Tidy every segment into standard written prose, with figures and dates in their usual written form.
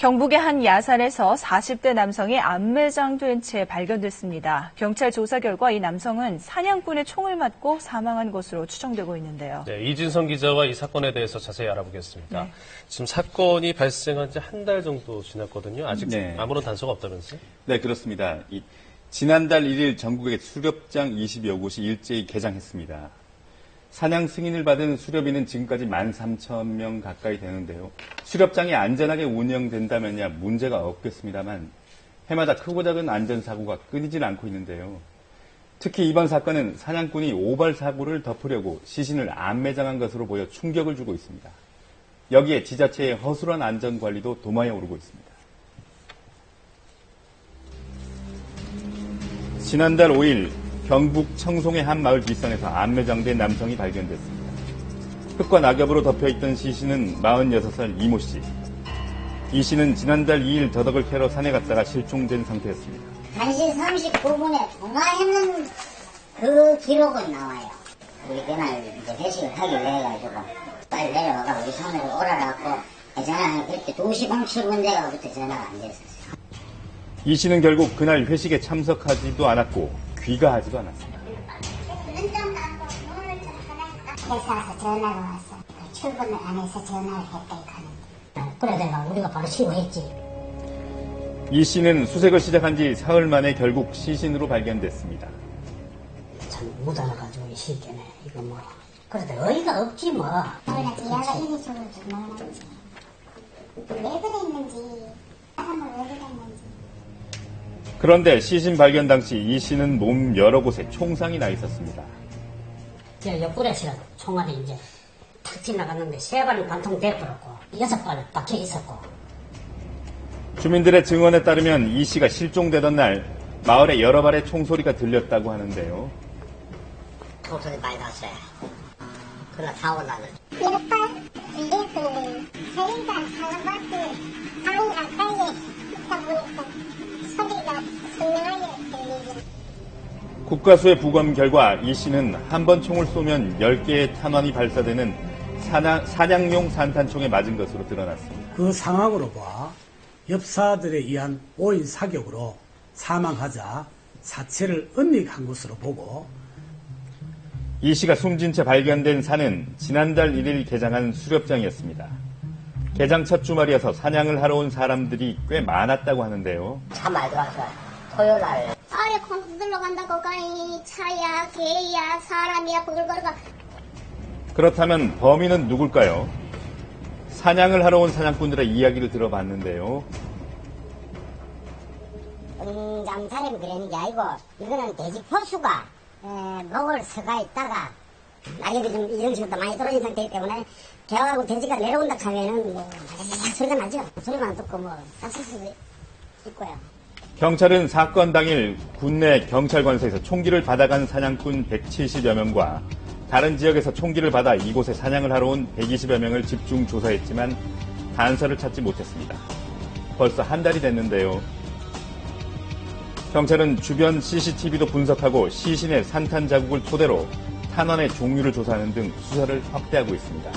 경북의 한 야산에서 40대 남성이 암매장된 채 발견됐습니다. 경찰 조사 결과 이 남성은 사냥꾼의 총을 맞고 사망한 것으로 추정되고 있는데요. 네, 이진성 기자와 이 사건에 대해서 자세히 알아보겠습니다. 네. 지금 사건이 발생한 지 한 달 정도 지났거든요. 아직 아무런 단서가 없다면서요? 네, 그렇습니다. 지난달 1일 전국의 수렵장 20여 곳이 일제히 개장했습니다. 사냥 승인을 받은 수렵인은 지금까지 13,000명 가까이 되는데요. 수렵장이 안전하게 운영된다면야 문제가 없겠습니다만 해마다 크고 작은 안전사고가 끊이질 않고 있는데요. 특히 이번 사건은 사냥꾼이 오발 사고를 덮으려고 시신을 암매장한 것으로 보여 충격을 주고 있습니다. 여기에 지자체의 허술한 안전관리도 도마에 오르고 있습니다. 지난달 5일 경북 청송의 한 마을 뒷산에서 암매장된 남성이 발견됐습니다. 흙과 낙엽으로 덮여있던 시신은 46살 이모 씨. 이 씨는 지난달 2일 더덕을 캐러 산에 갔다가 실종된 상태였습니다. 1시 39분에 통화했는 그 기록은 나와요. 우리 그날 이제 회식을 하기로 해가지고 빨리 내려와가 우리 산으로 오라라고 전화를 그렇게 2시 07분 돼가부터 전화가 안 됐었어요. 이 씨는 결국 그날 회식에 참석하지도 않았고 귀가하지도 않았습니다. 회사에서 전화가 왔어. 출근을 안 해서 전화를 했다 이거는. 그래 내가 우리가 바로 신고했지. 이 씨는 수색을 시작한 지 사흘 만에 결국 시신으로 발견됐습니다. 참 묻어놔가지고 이 시기네 이거 뭐. 그래도 어이가 없지 뭐. 우리가 얘가 이리 죽을 줄 몰랐지. 왜 그랬는지 사람을 왜 그랬는지. 그런데 시신 발견 당시 이 씨는 몸 여러 곳에 총상이 나 있었습니다. 옆구리에서 총알이 이제 탁 지나갔는데 3발은 관통돼버렸고 6발 박혀 있었고. 주민들의 증언에 따르면 이 씨가 실종되던 날 마을에 여러 발의 총소리가 들렸다고 하는데요. 총소리 많이 났어요. 그날 사고 나는. 6발, 2발, 저희가 사람한테 방이 가까이에 있다 보니까 소리가 선명하게 들리죠. 국가수의 부검 결과 이 씨는 한 번 총을 쏘면 10개의 탄환이 발사되는 사냥용 산탄총에 맞은 것으로 드러났습니다. 그 상황으로 봐 엽사들에 의한 오인 사격으로 사망하자 사체를 은닉한 것으로 보고 이 씨가 숨진 채 발견된 산은 지난달 1일 개장한 수렵장이었습니다. 개장 첫 주말이어서 사냥을 하러 온 사람들이 꽤 많았다고 하는데요. 참 많이 들어왔어요. 토요일날. 아래 콩들러 간다고 가니 차야 개야 사람이야 부글거리가. 그렇다면 범인은 누굴까요? 사냥을 하러 온 사냥꾼들의 이야기를 들어봤는데요. 사람이 그러는 게 아니고 이거는 돼지 포수가 목을 서가 있다가 낙엽이 좀 이런 식으로 많이 떨어진 상태이기 때문에 개하고 돼지가 내려온다 하면은 뭐 소리가 나죠. 소리만 듣고 뭐 닥칠 수도 있고요. 경찰은 사건 당일 군내 경찰관서에서 총기를 받아간 사냥꾼 170여 명과 다른 지역에서 총기를 받아 이곳에 사냥을 하러 온 120여 명을 집중 조사했지만 단서를 찾지 못했습니다. 벌써 한 달이 됐는데요. 경찰은 주변 CCTV도 분석하고 시신의 산탄 자국을 토대로 탄환의 종류를 조사하는 등 수사를 확대하고 있습니다.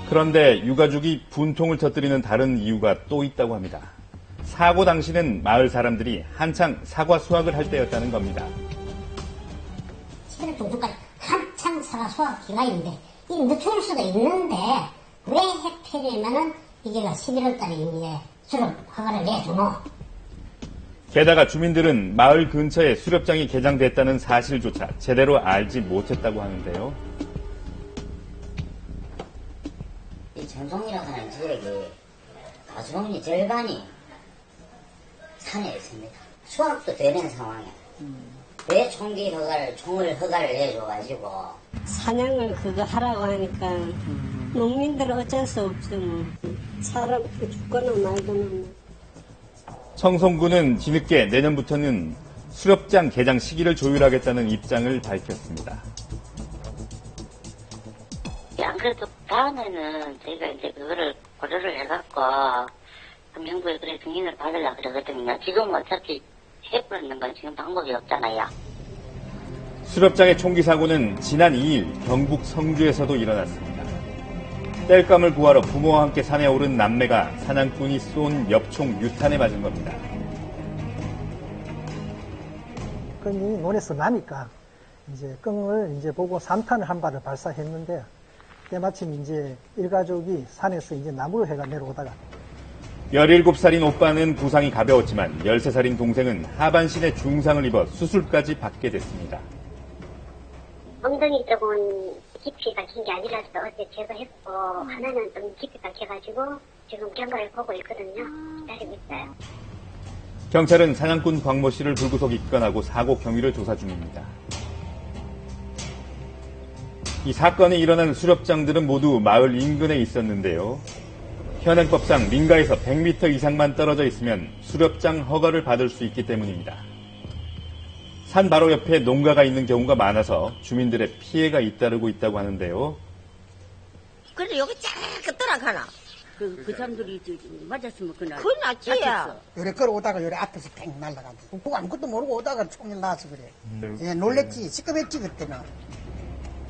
그런데 유가족이 분통을 터뜨리는 다른 이유가 또 있다고 합니다. 사고 당시는 마을 사람들이 한창 사과 수확을 할 때였다는 겁니다. 11월 중순까지 한창 사과 수확 기간인데 이 늦출 수도 있는데 왜 해필이면은 이게 11월 달에 이미 수렵 허가를 내주노. 게다가 주민들은 마을 근처에 수렵장이 개장됐다는 사실조차 제대로 알지 못했다고 하는데요. 이 전송이라고 하는 지역이 가수원이 절반이 산에 있습니다. 수확도 되는 상황이야. 왜 총을 허가를 내줘가지고. 사냥을 그거 하라고 하니까 농민들은 어쩔 수 없죠. 뭐. 사람 죽거나 말거나. 청송군은 뒤늦게 내년부터는 수렵장 개장 시기를 조율하겠다는 입장을 밝혔습니다. 안 그래도 다음에는 저희가 이제 그거를 고려를 해갖고 명부에 그래 승인을 받으려고 그러거든요. 지금 어차피 해버리는 건 지금 방법이 없잖아요. 수렵장의 총기 사고는 지난 2일 경북 성주에서도 일어났습니다. 땔감을 구하러 부모와 함께 산에 오른 남매가 사냥꾼이 쏜 엽총 유탄에 맞은 겁니다. 끈이 논에서 나니까 이제 끈을 이제 보고 3탄을 한 발을 발사했는데 때마침 이제 일가족이 산에서 이제 나무를 해가 내려오다가 17살인 오빠는 부상이 가벼웠지만 13살인 동생은 하반신에 중상을 입어 수술까지 받게 됐습니다. 엉덩이 쪽은 깊이가 긴 게 아니라서 어제 제거했고 하나는 좀 깊이가 길어가지고 지금 경과를 보고 있거든요. 기다리고 있어요. 경찰은 사냥꾼 광모 씨를 불구속 입건하고 사고 경위를 조사 중입니다. 이 사건이 일어난 수렵장들은 모두 마을 인근에 있었는데요. 현행법상 민가에서 100m 이상만 떨어져 있으면 수렵장 허가를 받을 수 있기 때문입니다. 산 바로 옆에 농가가 있는 경우가 많아서 주민들의 피해가 잇따르고 있다고 하는데요. 그래 여기 쫙 떠나가나. 그 사람들이 맞았으면 그날. 그건 낫지. 요래 걸어오다가 요래 앞에서 팽 날라가고. 그거 아무것도 모르고 오다가 총이 나와서 그래. 예, 놀랬지. 시끄럽지 그때는.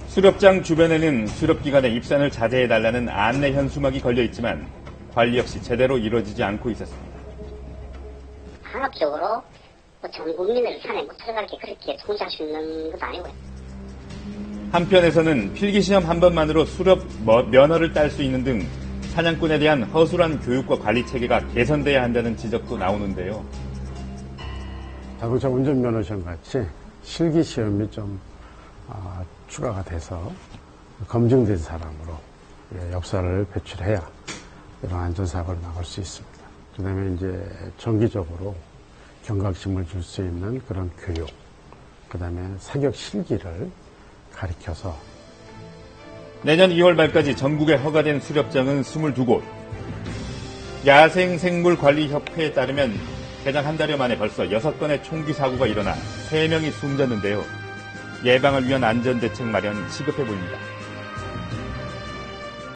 수렵장 주변에는 수렵기간에 입산을 자제해달라는 안내 현수막이 걸려있지만 관리 역시 제대로 이루어지지 않고 있었습니다. 강압적으로 전 국민을 산에 못 들어가게 그렇게 통제할 수 있는 것도 아니고요. 한편에서는 필기시험 한 번만으로 수렵 면허를 딸 수 있는 등 사냥꾼에 대한 허술한 교육과 관리 체계가 개선돼야 한다는 지적도 나오는데요. 자동차 운전면허 시험 같이 실기시험이 좀 추가가 돼서 검증된 사람으로 역사를 배출해야 이런 안전사고를 막을 수 있습니다. 그 다음에 이제 정기적으로 경각심을 줄 수 있는 그런 교육, 그 다음에 사격 실기를 가르쳐서 내년 2월 말까지 전국에 허가된 수렵장은 22곳. 야생생물관리협회에 따르면 개장 한 달여 만에 벌써 6건의 총기 사고가 일어나 3명이 숨졌는데요. 예방을 위한 안전대책 마련이 시급해 보입니다.